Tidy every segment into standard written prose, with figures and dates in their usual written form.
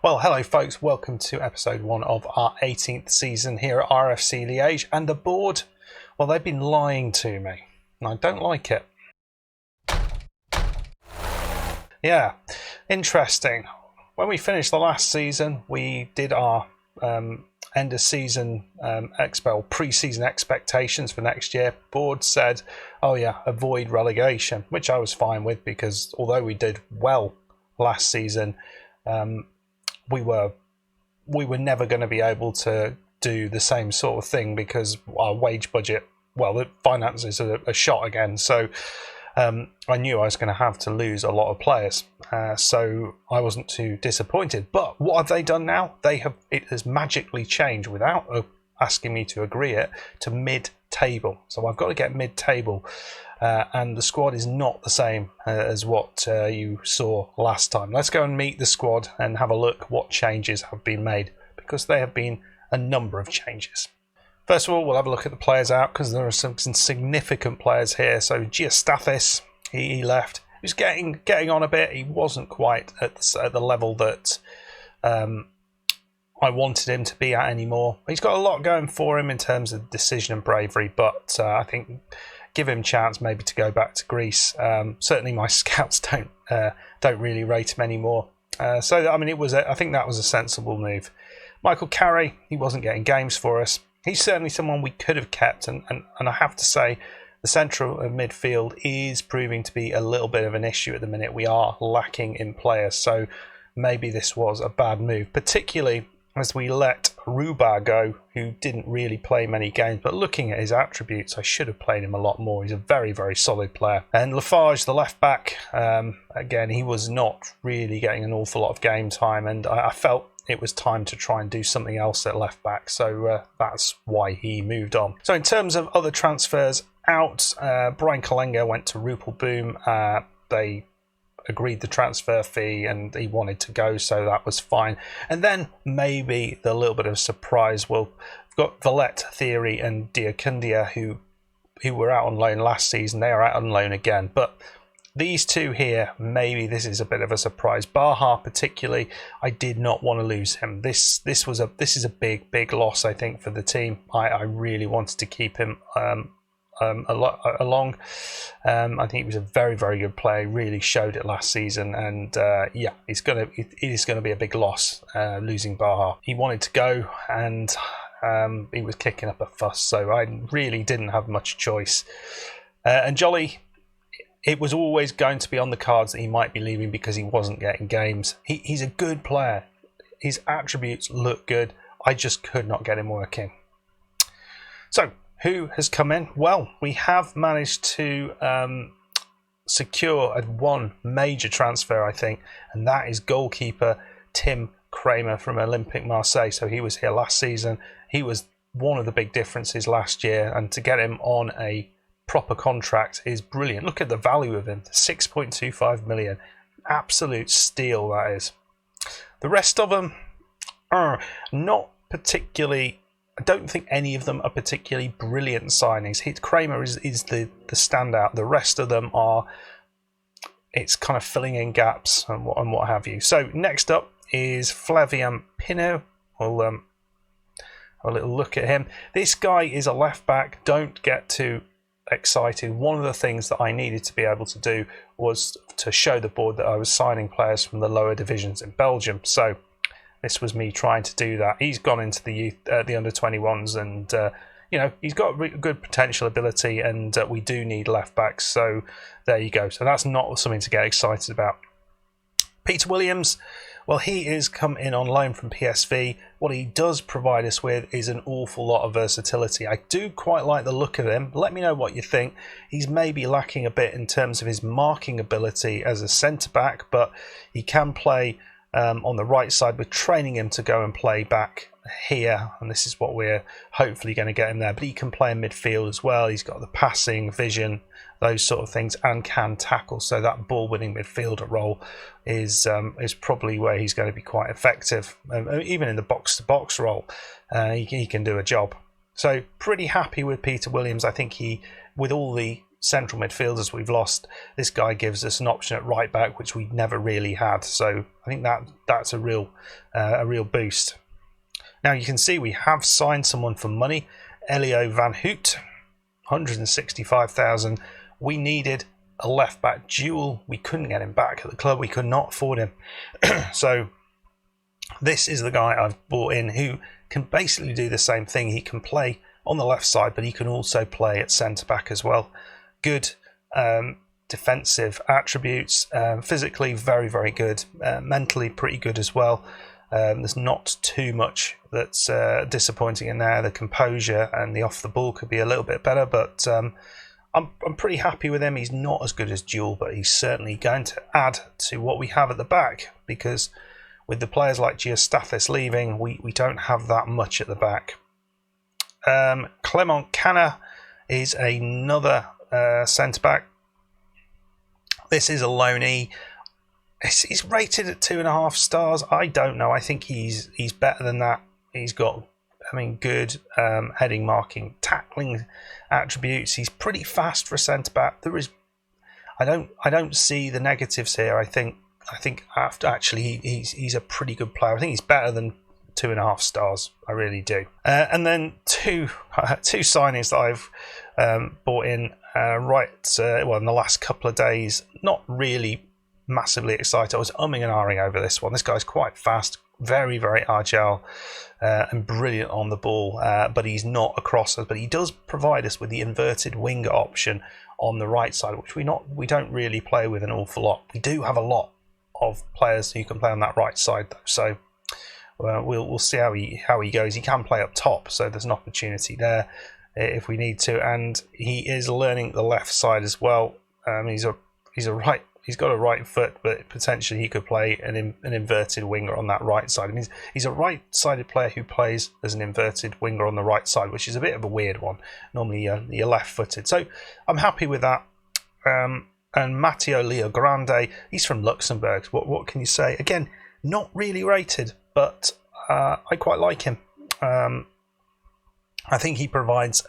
Well, hello folks, welcome to episode 1 of our 18th season here at RFC Liege, and the board, well, they've been lying to me, and I don't like it. Yeah, interesting. When we finished the last season, we did our end of season pre-season expectations for next year. Board said, oh yeah, avoid relegation, which I was fine with, because although we did well last season, we were never going to be able to do the same sort of thing because our wage budget, well, the finances are shot again. So I knew I was going to have to lose a lot of players. So I wasn't too disappointed. But what have they done now? It has magically changed without asking me to agree it to mid-table. So I've got to get mid-table. And the squad is not the same as what you saw last time. Let's go and meet the squad and have a look what changes have been made, because there have been a number of changes. First of all, we'll have a look at the players out, because there are some significant players here. So Giastathis, he left. He was getting on a bit. He wasn't quite at the level that I wanted him to be at anymore. He's got a lot going for him in terms of decision and bravery, but I think give him a chance maybe to go back to Greece. Certainly my scouts don't really rate him anymore. So I mean, I think that was a sensible move. Michael Carey, he wasn't getting games for us. He's certainly someone we could have kept, and I have to say the central midfield is proving to be a little bit of an issue at the minute. We are lacking in players, so maybe this was a bad move, particularly as we let Ruba go, who didn't really play many games, but looking at his attributes, I should have played him a lot more. He's a very, very solid player. And Lafarge, the left back, again, he was not really getting an awful lot of game time, and I felt it was time to try and do something else at left back, so that's why he moved on. So in terms of other transfers out, Brian Kalenga went to Rupel Boom. They agreed the transfer fee and he wanted to go, so that was fine. And then maybe the little bit of surprise, well, we've got Valette, Theory and Diakundia who were out on loan last season. They are out on loan again, but these two here, maybe this is a bit of a surprise. Baha particularly, I did not want to lose him. This is a big loss, I think, for the team. I really wanted to keep him along. I think he was a very, very good player. He really showed it last season, and yeah, it is gonna be a big loss losing Baha. He wanted to go, and he was kicking up a fuss, so I really didn't have much choice. And Jolly, it was always going to be on the cards that he might be leaving because he wasn't getting games. He's a good player. His attributes look good. I just could not get him working. So who has come in? Well, we have managed to secure one major transfer, I think, and that is goalkeeper Tim Kramer from Olympique Marseille. So he was here last season. He was one of the big differences last year, and to get him on a proper contract is brilliant. Look at the value of him, 6.25 million. Absolute steal, that is. The rest of them are not particularly, I don't think any of them are particularly brilliant signings. Kramer is the standout. The rest of them are, it's kind of filling in gaps and what have you. So next up is Flavian Pinot. We'll have a little look at him. This guy is a left back. Don't get too excited. One of the things that I needed to be able to do was to show the board that I was signing players from the lower divisions in Belgium. So this was me trying to do that. He's gone into the youth, the under 21s, and you know, he's got good potential ability, and we do need left backs. So there you go. So that's not something to get excited about. Peter Williams, well, he is come in on loan from PSV. What he does provide us with is an awful lot of versatility. I do quite like the look of him. Let me know what you think. He's maybe lacking a bit in terms of his marking ability as a centre-back, but he can play on the right side. We're training him to go and play back here, and this is what we're hopefully going to get him there. But he can play in midfield as well. He's got the passing, vision, those sort of things, and can tackle. So that ball-winning midfielder role is probably where he's going to be quite effective. Even in the box-to-box role, he can do a job. So pretty happy with Peter Williams. I think he, with all the central midfielders we've lost, this guy gives us an option at right back, which we never really had. So I think that's a real boost. Now you can see we have signed someone for money, Elio Van Hout, 165,000. We needed a left back dual. We couldn't get him back at the club. We could not afford him. So this is the guy I've brought in who can basically do the same thing. He can play on the left side, but he can also play at centre back as well. Good defensive attributes, physically very, very good, mentally pretty good as well. There's not too much that's disappointing in there. The composure and the off the ball could be a little bit better, but I'm pretty happy with him. He's not as good as Duel, but he's certainly going to add to what we have at the back, because with the players like Giastathis leaving, we don't have that much at the back. Clement Canna is another centre back. This is a loanee. He's rated at 2.5 stars. I don't know. I think he's better than that. He's got, good heading, marking, tackling attributes. He's pretty fast for a centre back. I don't see the negatives here. I think he's a pretty good player. I think he's better than 2.5 stars. I really do. And then two signings that I've bought in in the last couple of days. Not really massively excited. I was umming and ahhing over this one. This guy's quite fast, very, very agile, and brilliant on the ball. But he's not a crosser. But he does provide us with the inverted winger option on the right side, which we don't really play with an awful lot. We do have a lot of players who can play on that right side though, so we'll see how he goes. He can play up top, so there's an opportunity there if we need to, and he is learning the left side as well. He's got a right foot, but potentially he could play an inverted winger on that right side. He's a right-sided player who plays as an inverted winger on the right side, which is a bit of a weird one. Normally you're left-footed, so I'm happy with that. And Matteo Leogrande, he's from Luxembourg. What can you say? Again, not really rated, but I quite like him. I think he provides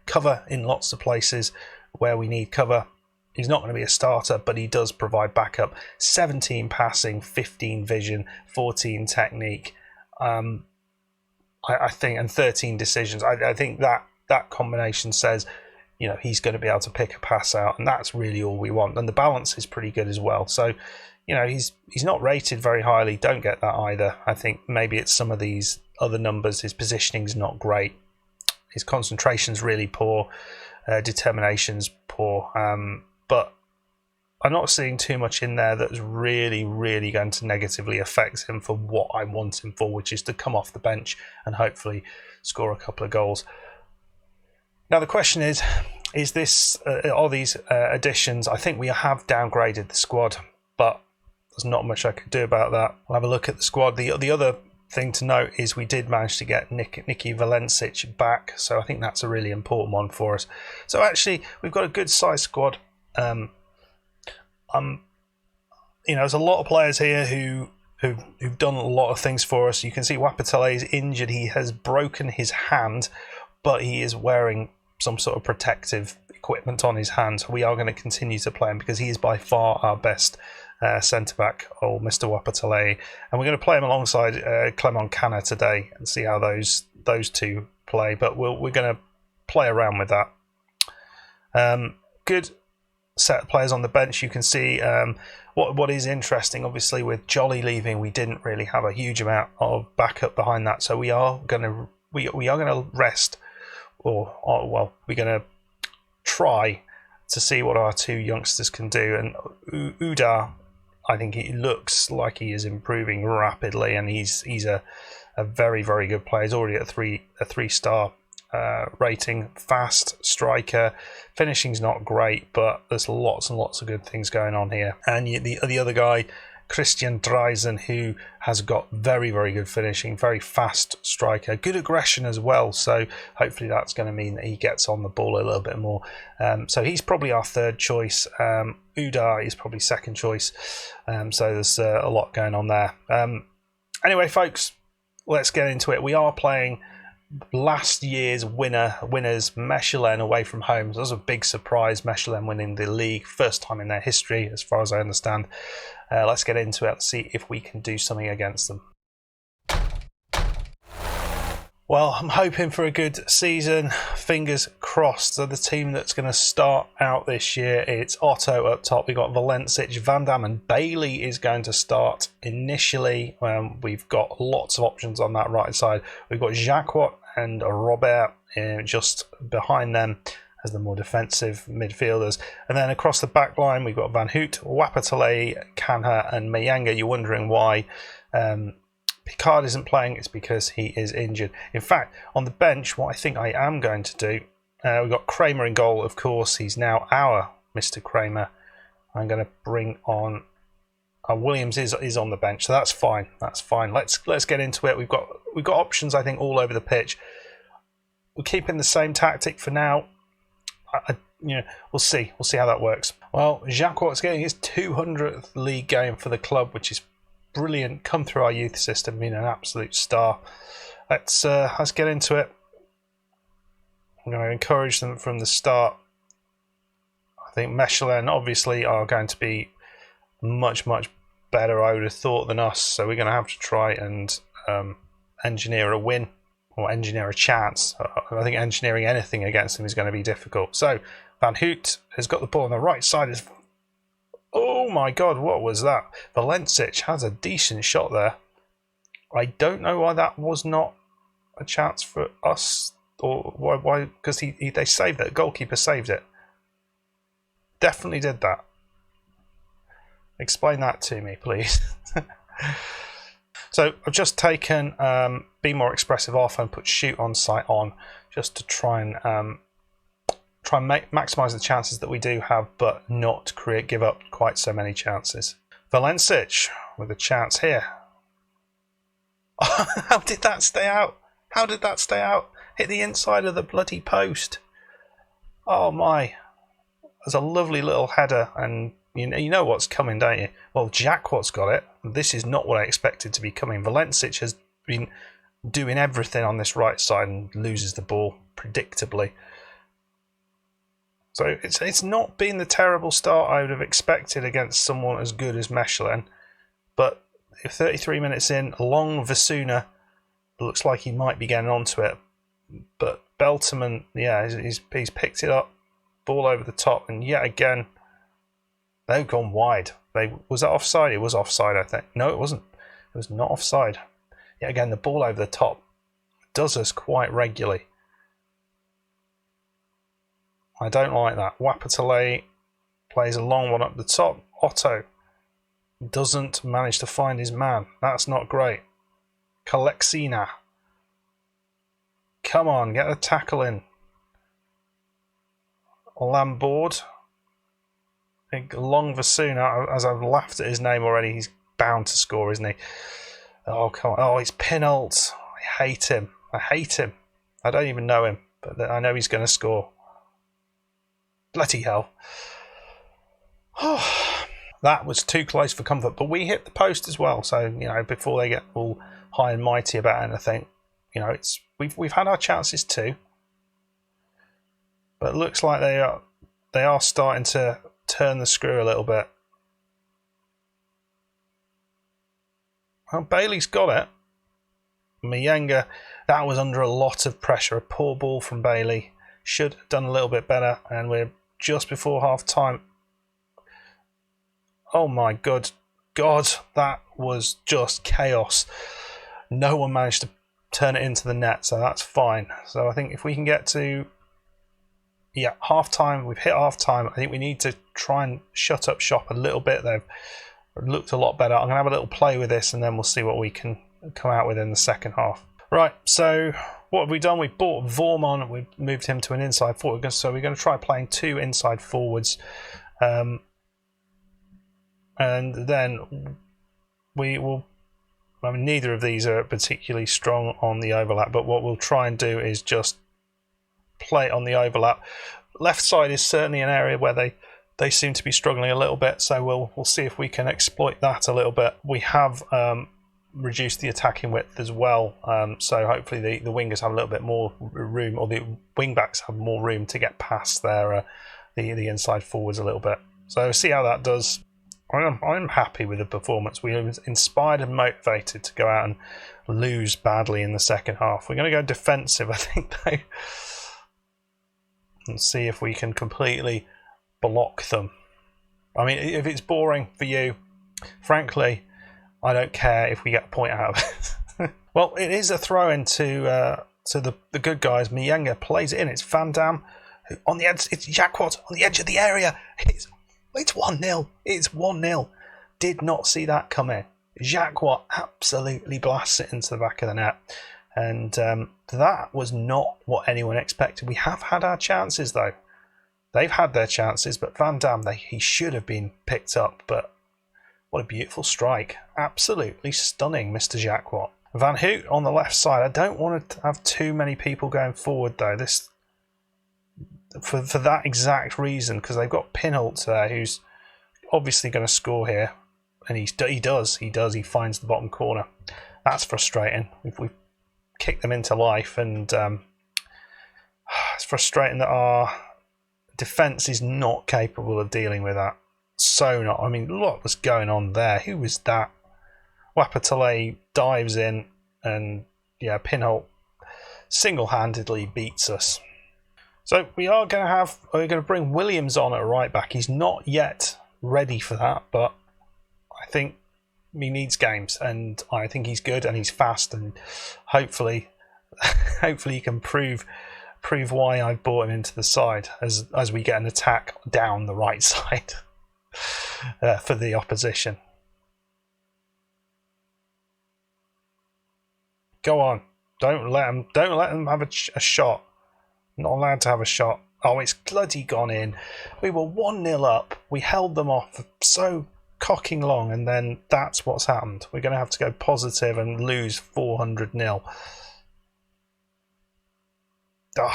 cover in lots of places where we need cover. He's not going to be a starter, but he does provide backup. 17 passing, 15 vision, 14 technique, I think, and 13 decisions. I think that combination says, he's going to be able to pick a pass out, and that's really all we want. And the balance is pretty good as well. So, he's not rated very highly. Don't get that either. I think maybe it's some of these other numbers. His positioning's not great. His concentration's really poor. Determination's poor. But I'm not seeing too much in there that's really, really going to negatively affect him for what I want him for, which is to come off the bench and hopefully score a couple of goals. Now the question is are these additions? I think we have downgraded the squad, but there's not much I could do about that. We'll have a look at the squad. The other thing to note is we did manage to get Nicky Valencic back, so I think that's a really important one for us. So actually, we've got a good sized squad. There's a lot of players here who've done a lot of things for us. You can see Wapatele is injured. He has broken his hand, but he is wearing some sort of protective equipment on his hand. So we are going to continue to play him because he is by far our best centre-back, old Mr. Wapatele. And we're going to play him alongside Clement Canna today and see how those two play. But we're going to play around with that. Good set of players on the bench. You can see what is interesting, obviously, with Jolly leaving, we didn't really have a huge amount of backup behind that. So we are going to rest, we're going to try to see what our two youngsters can do. And Uda, I think he looks like he is improving rapidly, and he's a very, very good player. He's already at a 3-star rating, fast striker. Finishing's not great, but there's lots and lots of good things going on here. And the other guy, Christian Dreisen, who has got very, very good finishing, very fast striker, good aggression as well. So hopefully that's going to mean that he gets on the ball a little bit more. So he's probably our third choice. Uda is probably second choice. So there's a lot going on there. Anyway, folks, let's get into it. We are playing last year's winners, Mechelen away from home. So that was a big surprise, Mechelen winning the league, first time in their history, as far as I understand. Let's get into it. Let's see if we can do something against them. Well, I'm hoping for a good season. Fingers crossed. So the team that's going to start out this year, it's Otto up top. We've got Valencic, Van Dam and Bailey is going to start initially. We've got lots of options on that right side. We've got Jacquot and Robert just behind them as the more defensive midfielders. And then across the back line, we've got Van Hout, Wapatale, Kanha and Mayanga. You're wondering why Picard isn't playing. It's because he is injured. In fact, on the bench, what I think I am going to do, we've got Kramer in goal, of course. He's now our Mr. Kramer. I'm going to bring on Williams is on the bench, so that's fine. That's fine. Let's get into it. We've got options, I think, all over the pitch. We're keeping the same tactic for now. We'll see. We'll see how that works. Well, Jacquot's getting his 200th league game for the club, which is brilliant. Come through our youth system, being an absolute star. Let's get into it. I'm going to encourage them from the start. I think Mechelen obviously are going to be much better, I would have thought, than us. So we're going to have to try and engineer a win or engineer a chance. I think engineering anything against them is going to be difficult. So Van Hout has got the ball on the right side. Oh my God, what was that? Valencic has a decent shot there. I don't know why that was not a chance for us, or why because they saved it. The goalkeeper saved it. Definitely did that. Explain that to me, please. So I've just taken Be More Expressive off and put Shoot on Sight on, just to try and maximise the chances that we do have, but not give up quite so many chances. Valencic with a chance here. How did that stay out? How did that stay out? Hit the inside of the bloody post. Oh my. There's a lovely little header, and you know what's coming, don't you? Well, Jacquot's got it. This is not what I expected to be coming. Valencic has been doing everything on this right side and loses the ball predictably. So it's not been the terrible start I would have expected against someone as good as Mechelen. But 33 minutes in, Long Vasuna looks like he might be getting onto it. But Beltman, yeah, he's picked it up, ball over the top, and yet again, they've gone wide. Was that offside? It was offside, I think. No, it wasn't. It was not offside. Yet again, the ball over the top does us quite regularly. I don't like that. Wapatale plays a long one up the top. Otto doesn't manage to find his man. That's not great. Kalexina. Come on, get the tackle in. Lambord. Long Vasuna, as I've laughed at his name already, he's bound to score, isn't he? Oh, come on. Oh, he's Pinault. I hate him. I don't even know him, but I know he's going to score. Bloody hell. That was too close for comfort, but we hit the post as well. So, before they get all high and mighty about anything, we've had our chances too. But it looks like they are starting to turn the screw a little bit. Well, Bailey's got it. Mayanga, that was under a lot of pressure. A poor ball from Bailey. Should have done a little bit better, and we're just before half time. Oh my God, that was just chaos. No one managed to turn it into the net, so that's fine. So I think if we can get to half time, we've hit half time. I think we need to try and shut up shop a little bit. They've looked a lot better. I'm going to have a little play with this, and then we'll see what we can come out with in the second half. Right, so what have we done? We bought Vormon, we moved him to an inside forward, so we're going to try playing two inside forwards. And then we will, neither of these are particularly strong on the overlap, but what we'll try and do is just play on the overlap. Left side is certainly an area where they seem to be struggling a little bit, so we'll see if we can exploit that a little bit. We have reduce the attacking width as well. So hopefully the wingers have a little bit more room, or the wing backs have more room to get past their the inside forwards a little bit. So see how that does. I'm happy with the performance. We were inspired and motivated to go out and lose badly in the second half. We're going to go defensive, I think, though, and see if we can completely block them. I mean, if it's boring for you, frankly, I don't care if we get a point out of it. Well, it is a throw-in to the good guys. Miyenga plays it in. It's Van Dam on the edge. It's Jacquot on the edge of the area. It's 1-0. It's 1-0. Did not see that coming. Jacquot absolutely blasts it into the back of the net. And that was not what anyone expected. We have had our chances, though. They've had their chances, but Van Dam, he should have been picked up. But what a beautiful strike. Absolutely stunning, Mr. Jacquot. Van Hoot on the left side. I don't want to have too many people going forward, though. For that exact reason, because they've got Pinholt there, who's obviously going to score here. And he does. He finds the bottom corner. That's frustrating. We've kicked them into life, and it's frustrating that our defence is not capable of dealing with that. So not. I mean, look what's going on there. Who was that? Wapatale dives in, and yeah, Pinholt single-handedly beats us. So we're going to bring Williams on at right back. He's not yet ready for that, but I think he needs games, and I think he's good and he's fast, and hopefully he can prove why I brought him into the side as we get an attack down the right side for the opposition. Go on, don't let them have a shot. Not allowed to have a shot. Oh, it's bloody gone in. We were 1-0 up. We held them off for so cocking long, and then that's what's happened. We're going to have to go positive and lose 400-0. Ugh.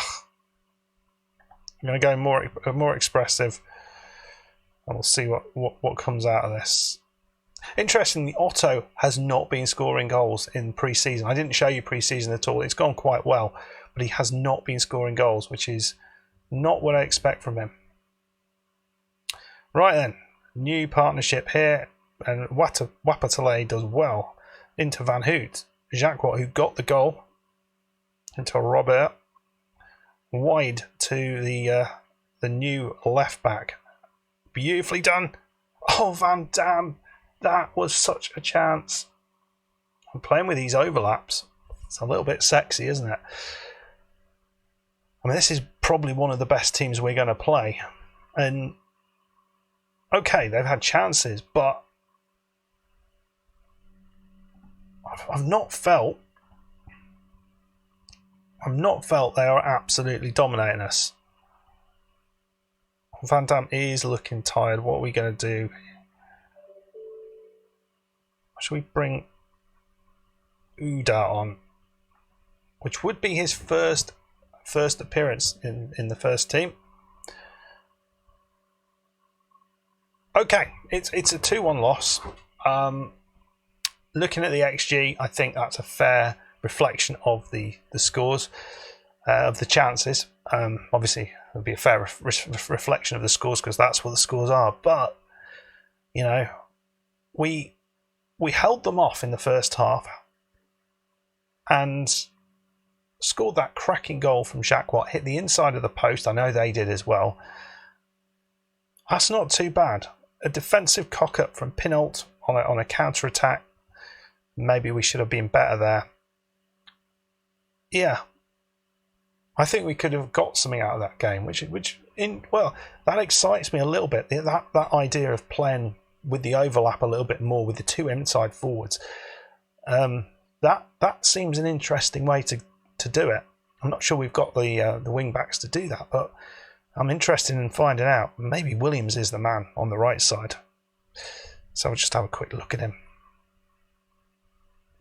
I'm going to go more expressive, and we'll see what comes out of this. Interestingly, Otto has not been scoring goals in pre-season. I didn't show you pre-season at all. It's gone quite well, but he has not been scoring goals, which is not what I expect from him. Right then, new partnership here, and Wapatale does well into Van Hoot. Jacquot, who got the goal, into Robert, wide to the new left back. Beautifully done. Oh, Van Dam, that was such a chance. I'm playing with these overlaps. It's a little bit sexy, isn't it? I mean, this is probably one of the best teams we're going to play. And, okay, they've had chances, but I've not felt they are absolutely dominating us. Van Dam is looking tired. What are we going to do? Should we bring Uda on? Which would be his first appearance in the first team. Okay, it's a 2-1 loss. Looking at the XG, I think that's a fair reflection of the scores, of the chances. Obviously, it would be a fair reflection of the scores because that's what the scores are. But, you know, we held them off in the first half and scored that cracking goal from Jacquot, hit the inside of the post. I know they did as well. That's not too bad. A defensive cock-up from Pinholt on a counter-attack. Maybe we should have been better there. Yeah. I think we could have got something out of that game, that excites me a little bit. That idea of playing with the overlap a little bit more with the two inside forwards. That seems an interesting way to do it. I'm not sure we've got the wing backs to do that, but I'm interested in finding out. Maybe Williams is the man on the right side. So I'll just have a quick look at him.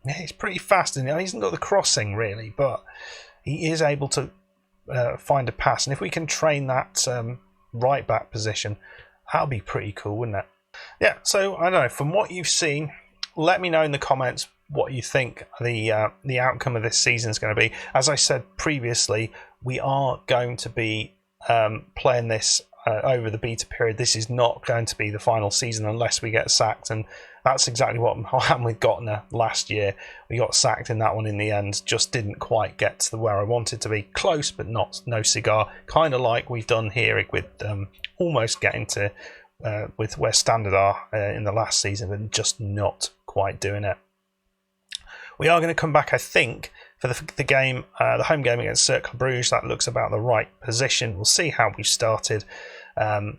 Yeah, he's pretty fast, and he hasn't got the crossing really, but he is able to find a pass. And if we can train that right back position, that'll be pretty cool, wouldn't it? Yeah, so I don't know, from what you've seen, let me know in the comments what you think the outcome of this season is going to be. As I said previously, we are going to be playing this over the beta period. This is not going to be the final season unless we get sacked, and that's exactly what happened with Gottner last year. We got sacked in that one in the end, just didn't quite get to where I wanted to be. Close, but no cigar. Kind of like we've done here with almost getting to with where Standard are in the last season, but just not quite doing it. We are going to come back, I think, for the game, the home game against Cercle Bruges. That looks about the right position. We'll see how we've started.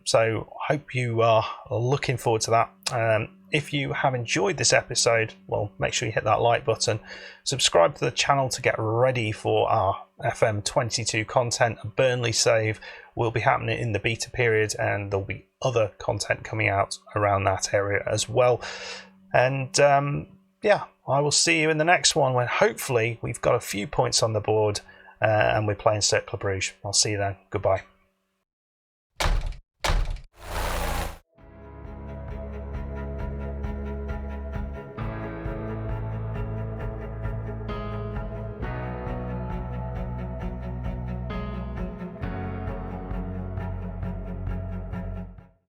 So I hope you are looking forward to that. If you have enjoyed this episode, well, make sure you hit that like button. Subscribe to the channel to get ready for our FM22 content. A Burnley save will be happening in the beta period, and there'll be other content coming out around that area as well. And yeah, I will see you in the next one when hopefully we've got a few points on the board and we're playing Cercle Bruges. I'll see you then. Goodbye.